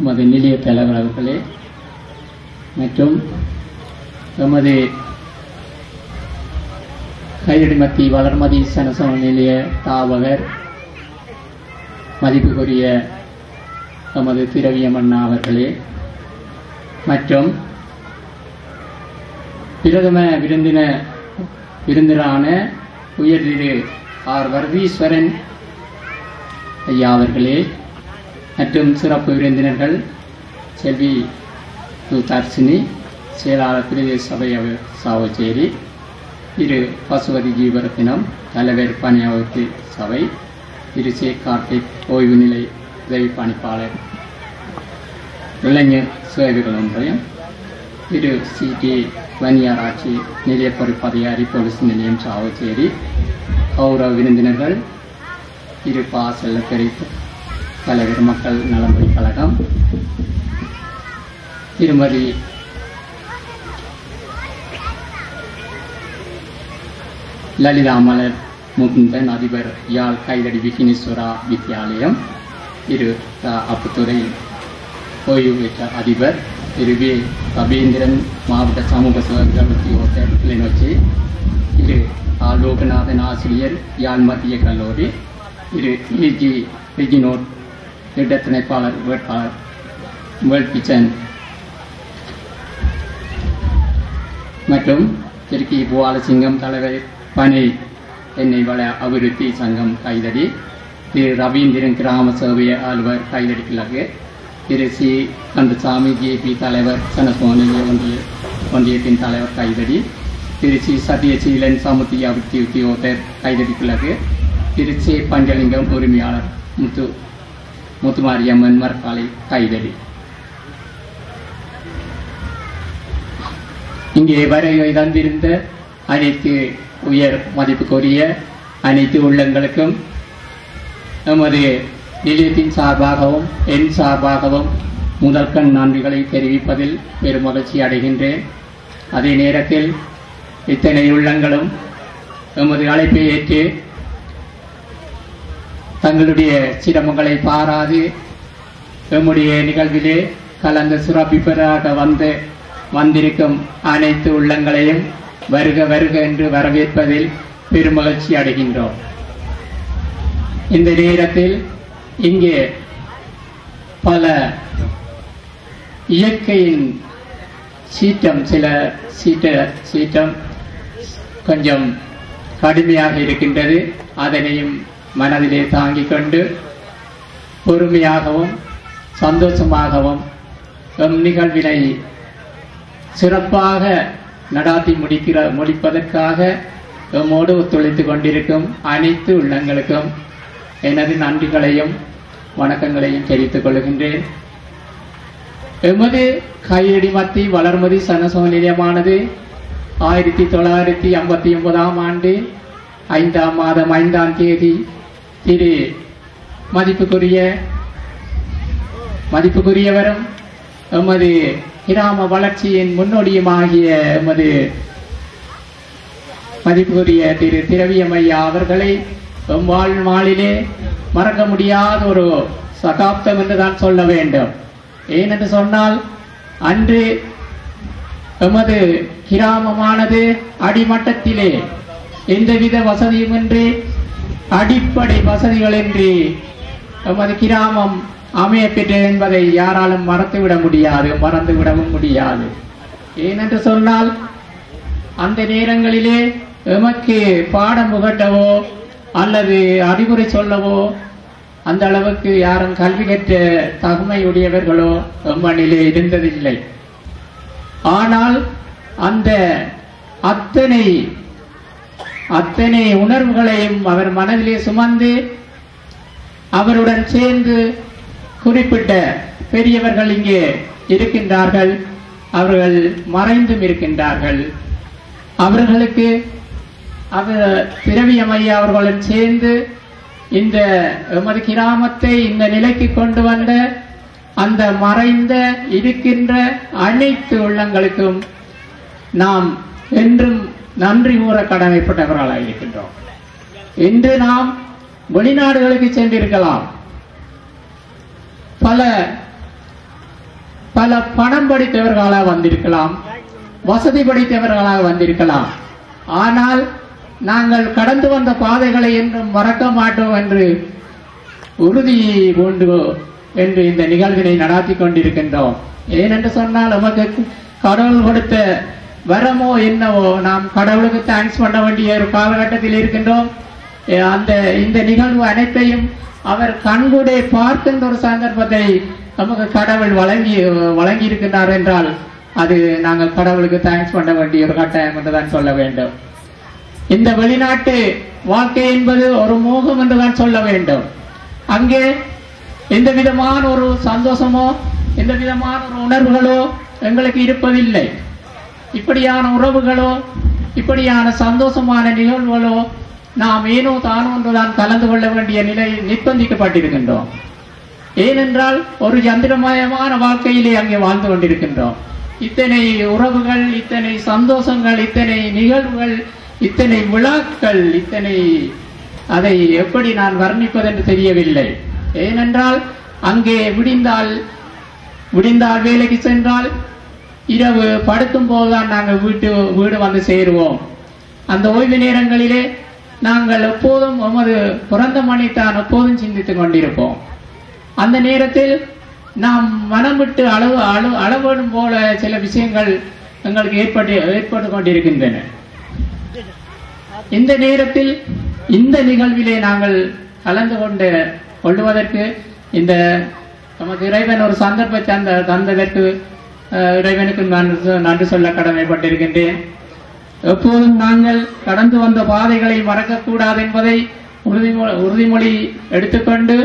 நமது நிலைய தலைவர் அவர்களே மற்றும் நமது கையடிமத்தி வளர்மதி சனசம நிலைய தாவகர் மதிப்புக்குரிய நமது திரவியமண்ணா அவர்களே மற்றும் பிரதம விருந்தினரான உயர்திரு ஆர் வர்தீஸ்வரன் ஐயா அவர்களே மற்றும் சிறப்பு விருந்தினர்கள் செல்வி தர்சினி செயலாளர் பிரதேச சபை சாவச்சேரி திரு பசுபதி ஜீவரத்தினம் தலைவர் பணியாளர் சபை திரு சே கார்த்திக் ஓய்வு நிலை உதவி பணிப்பாளர் இளைஞர் சேவைகள் ஒன்றியம் திரு சி டி வன்னியாராட்சி நிலைய பொறுப்பதிகாரி போலீஸ் நிலையம் சாவச்சேரி கௌரவ விருந்தினர்கள் திரு பா செல்லப்பெரி தலைவர் மக்கள் நலம்புரி கழகம் திருமதி லலிதா மலர் முகுந்தன் அதிபர் யாழ் கைதடி விகினேஸ்வரா வித்யாலயம் திரு அப்புத்துறை ஓய்வு பெற்ற அதிபர் திரு வே கபேந்திரன் மாவட்ட சமூக சேவை கிளிநொச்சி திரு லோகநாதன் ஆசிரியர் யாழ் மத்திய கல்லூரி திரு இஜி ரிஜினோட் திட்டத்திணைப்பாளர் வேட்பாளர் வேட்பிச்சன் மற்றும் திரு கி புவாலசிங்கம் தலைவர் பனை எண்ணெய் வள அபிவிருத்தி சங்கம் கைதடி திரு ரவீந்திரன் கிராம சேவை அலுவலர் கைதடி கிழக்கு திரு சி கந்தசாமி ஜேபி தலைவர் சனசோனிய ஒன்றியத்தின் தலைவர் கைதடி திரு சி சத்யசீலன் சமுத்திய அபிவிருத்தி உத்தியோகர் கைதடி கிழக்கு திரு சி பஞ்சலிங்கம் உரிமையாளர் முத்துமாரியம்மன் மரக்காலை கைதடி. இங்கே வரையை தந்திருந்த அனைத்து உயர் மதிப்புக்குரிய அனைத்து உள்ளங்களுக்கும் நமது நிலையத்தின் சார்பாகவும் என் சார்பாகவும் முதற்கண் நன்றிகளை தெரிவிப்பதில் பெரும் மகிழ்ச்சி அடைகின்றேன். அதே நேரத்தில் இத்தனை உள்ளங்களும் நமது அழைப்பை ஏற்று தங்களுடைய சிரமங்களை பாராது நம்முடைய நிகழ்விலே கலந்து சிறப்பிப்பதாக வந்திருக்கும் அனைத்து உள்ளங்களையும் வருக வருக என்று வரவேற்பதில் பெருமகிழ்ச்சி அடைகின்றோம். இந்த நேரத்தில் இங்கே பல இயற்கையின் சீற்றம் கொஞ்சம் கடுமையாக இருக்கின்றது. அதனையும் மனதிலே தாங்கிக் கொண்டு பொறுமையாகவும் சந்தோஷமாகவும் நிகழ்வினை சிறப்பாக நடாத்தி முடிப்பதற்காக எம்மோடு ஒத்துழைத்துக் கொண்டிருக்கும் அனைத்து உள்ளங்களுக்கும் எனது நன்றிகளையும் வணக்கங்களையும் தெரிவித்துக் கொள்கின்றேன். எமது கையடிமத்தி வளர்மதி சனசம நிலையமானது 1959 ஆண்டு 5ஆம் மாதம் 5ஆம் தேதி திரு மதிப்புக்குரியவரும் எமது கிராம வளர்ச்சியின் முன்னோடியுமாகிய எமது மதிப்புக்குரிய திரு திரவியமையா அவர்களை வாழ்நாளிலே மறக்க முடியாத ஒரு சகாப்தம் என்றுதான் சொல்ல வேண்டும். ஏனென்று சொன்னால் அன்று எமது கிராமமானது அடிமட்டத்திலே எந்தவித வசதியுமின்றி அடிப்படை வசதிகளின்றி எமது கிராமம் அமைய பெற்றது என்பதை யாராலும் மறந்துவிடவும் முடியாது. ஏனென்று சொன்னால் அந்த நேரங்களிலே எமக்கு பாடம் புகட்டவோ அல்லது அறிவுரை சொல்லவோ அந்த அளவுக்கு யாரும் கல்வி கற்ற தகுமையுடையவர்களோ எம்மனிலே இருந்ததில்லை. ஆனால் அந்த அத்தனை உணர்வுகளையும் அவர் மனதிலே சுமந்து அவருடன் சேர்ந்து குறிப்பிட்ட பெரியவர்கள் இங்கே இருக்கின்றார்கள். அவர்கள் மறைந்தும் இருக்கின்றார்கள். அவர்களுக்கு திரவியமையா அவர்களுடன் சேர்ந்து இந்த எமது கிராமத்தை இந்த நிலைக்கு கொண்டு வந்த அந்த மறைந்த இருக்கின்ற அனைத்து உள்ளங்களுக்கும் நாம் என்றும் நன்றி கூற கடமைப்பட்டவர்களாக இருக்கின்றோம். இன்று நாம் வெளிநாடுகளுக்கு சென்றிருக்கலாம், பல பல பணம் படித்தவர்களாக வந்திருக்கலாம், வசதி படைத்தவர்களாக வந்திருக்கலாம். ஆனால் நாங்கள் கடந்து வந்த பாதைகளை என்றும் மறக்க மாட்டோம் என்று உறுதி கொண்டு என்று இந்த நிகழ்வினை நடாத்தி கொண்டிருக்கின்றோம். ஏனென்று சொன்னால் நமக்கு கடவுள் கொடுத்த வரமோ என்னவோ நாம் கடவுளுக்கு தேங்க்ஸ் பண்ண வேண்டிய ஒரு காலகட்டத்தில் இருக்கின்றோம். இந்த நிகழ்வு அனைத்தையும் அவர் கண்கூடே பார்க்கின்ற ஒரு சந்தர்ப்பத்தை நமக்கு கடவுள் வழங்கி இருக்கின்றார் என்றால் அது நாங்கள் கடவுளுக்கு தேங்க்ஸ் பண்ண வேண்டிய ஒரு கட்டாயம் என்றுதான் சொல்ல வேண்டும். இந்த வெளிநாட்டு வாழ்க்கை என்பது ஒரு மோகம் என்றுதான் சொல்ல வேண்டும். அங்கே எந்த விதமான ஒரு சந்தோஷமோ எந்த விதமான ஒரு உணர்வுகளோ எங்களுக்கு இருப்பதில்லை. இப்படியான உறவுகளோ இப்படியான சந்தோஷமான நிகழ்வுகளோ நாம் ஏனோ தானோ ஒன்றுதான் கலந்து கொள்ள வேண்டிய நிலை நிர்பந்திக்கப்பட்டிருக்கின்றோம். ஏனென்றால் ஒரு யந்திரமயமான வாழ்க்கையிலே அங்கே வாழ்ந்து கொண்டிருக்கின்றோம். இத்தனை உறவுகள், இத்தனை சந்தோஷங்கள், இத்தனை நிகழ்வுகள், இத்தனை விழாக்கள், அதை எப்படி நான் வர்ணிப்பதென்று தெரியவில்லை. ஏனென்றால் அங்கே விடிந்தால் வேலைக்கு சென்றால் இரவு படுக்கும் போதுதான் நாங்கள் வீடு வந்து சேருவோம். அந்த ஓய்வு நேரங்களிலே நாங்கள் எப்போதும் நமது பிறந்த மணித்தான் எப்போதும் சிந்தித்துக் கொண்டிருப்போம். அந்த நேரத்தில் நாம் மனம் விட்டு அளவிடும் போல சில விஷயங்கள் எங்களுக்கு ஏற்பட்டு கொண்டிருக்கின்றன. இந்த நேரத்தில் இந்த நிகழ்விலே நாங்கள் கலந்து கொள்வதற்கு இந்த நமக்கு இறைவன் ஒரு சந்தர்ப்பத்தை தந்ததற்கு இறைவனுக்கு நன்றி சொல்ல கடமைப்பட்டிருக்கின்றேன். எப்போதும் நாங்கள் கடந்து வந்த பாதைகளை மறக்கக்கூடாது என்பதை உறுதிமொழி எடுத்துக்கொண்டு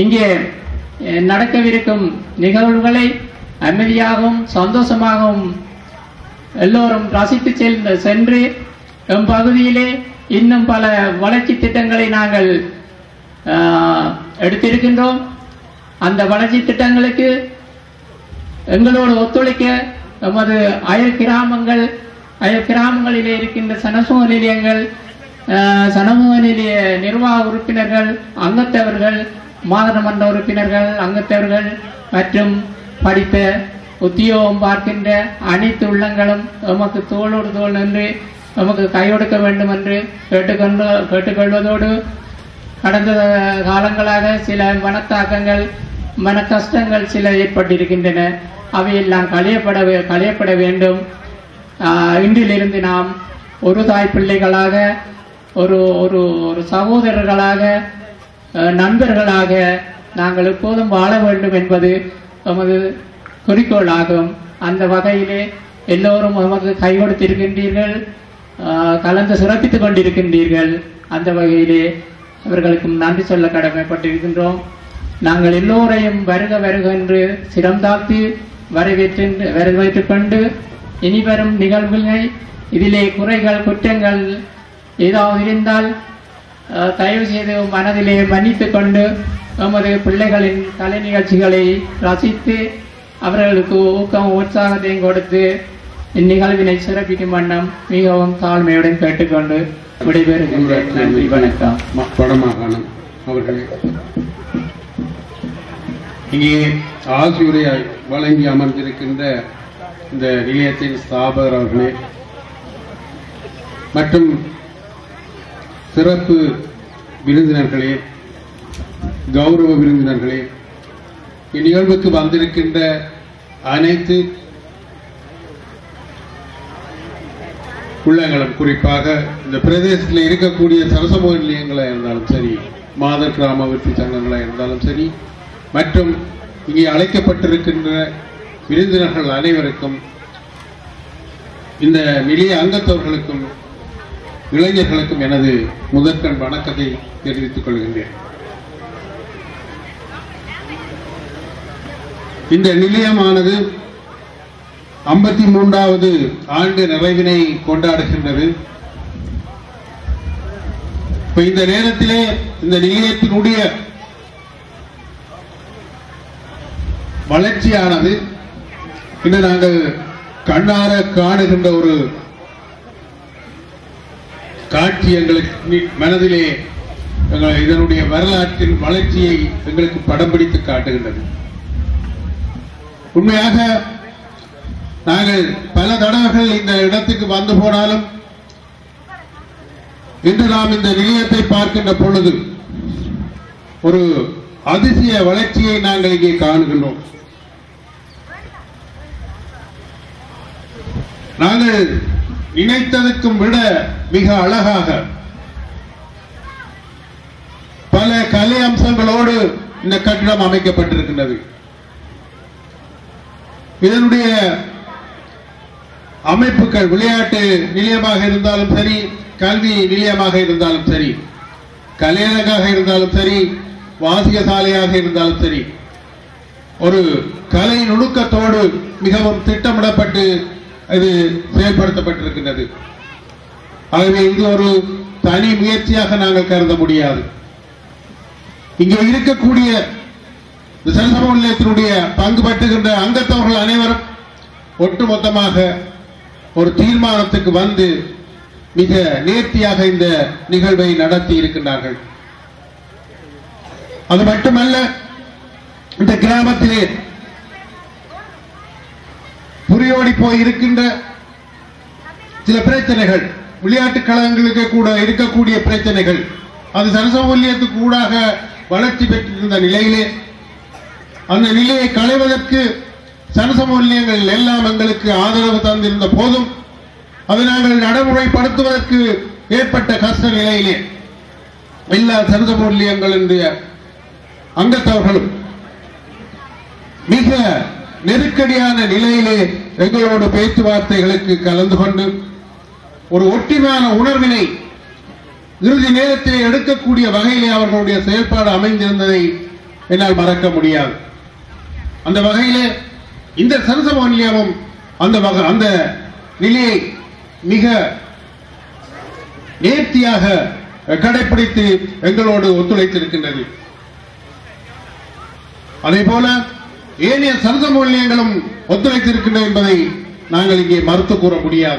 இங்கே நடக்கவிருக்கும் நிகழ்வுகளை அமைதியாகவும் சந்தோஷமாகவும் எல்லோரும் ரசித்து சென்று எம் பகுதியிலே இன்னும் பல வளர்ச்சி திட்டங்களை நாங்கள் எடுத்திருக்கின்றோம். அந்த வளர்ச்சி திட்டங்களுக்கு எங்களோடு ஒத்துழைக்க எமது அயல் கிராமங்களிலே இருக்கின்ற சனசமூக நிலையங்கள், சனசமூக நிலைய நிர்வாக உறுப்பினர்கள், அங்கத்தவர்கள், மாதமன்ற உறுப்பினர்கள், அங்கத்தவர்கள் மற்றும் படித்த உத்தியோகம் பார்க்கின்ற அனைத்து உள்ளங்களும் எமக்கு தோளோடு தோள் நின்று நமக்கு கையொடுக்க வேண்டும் என்று கேட்டுக்கொள்வதோடு கடந்த காலங்களாக சில மனத்தாக்கங்கள், மன கஷ்டங்கள் சில ஏற்பட்டிருக்கின்றன. அவையெல்லாம் களையப்பட வேண்டும். இன்றிலிருந்து நாம் ஒரு தாய் பிள்ளைகளாக, ஒரு ஒரு ஒரு சகோதரர்களாக, நண்பர்களாக நாங்கள் எப்போதும் வாழ வேண்டும் என்பது நமது குறிக்கோள் ஆகும். அந்த வகையிலே எல்லோரும் நமக்கு கை கொடுத்திருக்கின்றீர்கள், கலந்து சிறப்பித்துக் கொண்டிருக்கின்றீர்கள். அந்த வகையிலே அவர்களுக்கும் நன்றி சொல்ல கடமைப்பட்டிருக்கின்றோம். நாங்கள் எல்லோரையும் வருக வருக என்று சிரம் தாழ்த்தி வரவேற்றுக் கொண்டு இனிவரும் நிகழ்வுகளை இதிலே குறைகள் குற்றங்கள் ஏதாவது இருந்தால் தயவு செய்து மனதிலே மன்னித்துக் கொண்டு நமது பிள்ளைகளின் கலை நிகழ்ச்சிகளை ரசித்து அவர்களுக்கு ஊக்கம் உற்சாகத்தையும் கொடுத்து இந்நிகழ்வினை சிறப்பிக்கும் வண்ணம் மிகவும் தாழ்மையுடன் கேட்டுக்கொண்டு விடைபெறுகின்றேன். நன்றி, வணக்கம். வடமாகாணம் அவர்களே, இங்கே ஆசியுரையாய் வழங்கி அமர்ந்திருக்கின்ற இந்த நிலையத்தின் ஸ்தாபகர் அவர்களே மற்றும் சிறப்பு விருந்தினர்களே, கௌரவ விருந்தினர்களே, இந்நிகழ்வுக்கு வந்திருக்கின்ற அனைத்து உள்ளங்களும், குறிப்பாக இந்த பிரதேசத்தில் இருக்கக்கூடிய சரசமூக நிலையங்களாக இருந்தாலும் சரி, மாதர் கிராம விருத்தி சங்கங்களாக இருந்தாலும் சரி, மற்றும் இங்கே அழைக்கப்பட்டிருக்கின்ற விருந்தினர்கள் அனைவருக்கும், இந்த நிலைய அங்கத்தவர்களுக்கும் இளைஞர்களுக்கும் எனது முதற்கண் வணக்கத்தை தெரிவித்துக் கொள்கின்றேன். இந்த நிலையமானது 53வது ஆண்டு நிறைவினை கொண்டாடுகின்றது. இந்த நேரத்திலே இந்த நிலையத்தினுடைய வளர்ச்சியானது இன்று நாங்கள் கண்ணார காணுகின்ற ஒரு காட்சி எங்களுக்கு மனதிலே இதனுடைய வரலாற்றின் வளர்ச்சியை எங்களுக்கு படம் பிடித்து காட்டுகின்றது. உண்மையாக நாங்கள் பல தடவைகள் இந்த இடத்துக்கு வந்து போனாலும் இன்று நாம் இந்த நிலையத்தை பார்க்கின்ற பொழுது ஒரு அதிசய வளர்ச்சியை நாங்கள் இங்கே காணுகின்றோம். நாங்கள் நினைத்ததற்கும் விட மிக அழகாக பல கலை அம்சங்களோடு இந்த கட்டிடம் அமைக்கப்பட்டிருக்கின்றது. இதனுடைய அமைப்புகள் விளையாட்டு நிலையமாக இருந்தாலும் சரி, கல்வி நிலையமாக இருந்தாலும் சரி, கலையரங்காக இருந்தாலும் சரி, வாசிய சாலையாக இருந்தாலும் சரி, ஒரு கலை நுணுக்கத்தோடு மிகவும் திட்டமிடப்பட்டு இது செயல்படுத்தப்பட்டிருக்கின்றது. ஆகவே இது ஒரு தனி முயற்சியாக நாங்கள் கருத முடியாது. இங்கே இருக்கக்கூடிய சனசமூக நிலையத்தினுடைய பங்கு பற்றுகின்ற அங்கத்தவர்கள் அனைவரும் ஒட்டுமொத்தமாக ஒரு தீர்மானத்துக்கு வந்து மிக நேர்த்தியாக இந்த நிகழ்வை நடத்தி இருக்கின்றார்கள். அது மட்டுமல்ல, இந்த கிராமத்திலே புரியோடி போய் இருக்கின்ற சில பிரச்சனைகள், விளையாட்டுக் கழகங்களுக்கு கூட இருக்கக்கூடிய பிரச்சனைகள், அது சனசமூக நிலையத்துக்கு ஊடாக வளர்ச்சி பெற்றிருந்த நிலையிலே அந்த நிலையை களைவதற்கு சனசமூக நிலையங்கள் எல்லாம் எங்களுக்கு ஆதரவு தந்திருந்த போதும் அதை நாங்கள் நடைமுறைப்படுத்துவதற்கு ஏற்பட்ட கஷ்ட நிலையிலே எல்லா சனசமூக நிலையங்களுடைய அங்கத்தவர்களும் மிக நெருக்கடியான நிலையிலே எங்களோட பேச்சுவார்த்தைகளுக்கு கலந்து கொண்டு ஒரு ஒற்றுமையான உணர்வினை இறுதி நேரத்தில் எடுக்கக்கூடிய வகையிலே அவர்களுடைய செயல்பாடு அமைந்திருந்ததை என்னால் மறக்க முடியாது. அந்த வகையிலே இந்த சனசமூக நிலையமும் அந்த நிலையை மிக நேர்த்தியாக கடைபிடித்து எங்களோடு ஒத்துழைத்திருக்கின்றது. அதே போல ஏனைய சனசமூக நிலையங்களும் ஒத்துழைத்திருக்கின்றன என்பதை நாங்கள் இங்கே மறுத்து கூற முடியாது.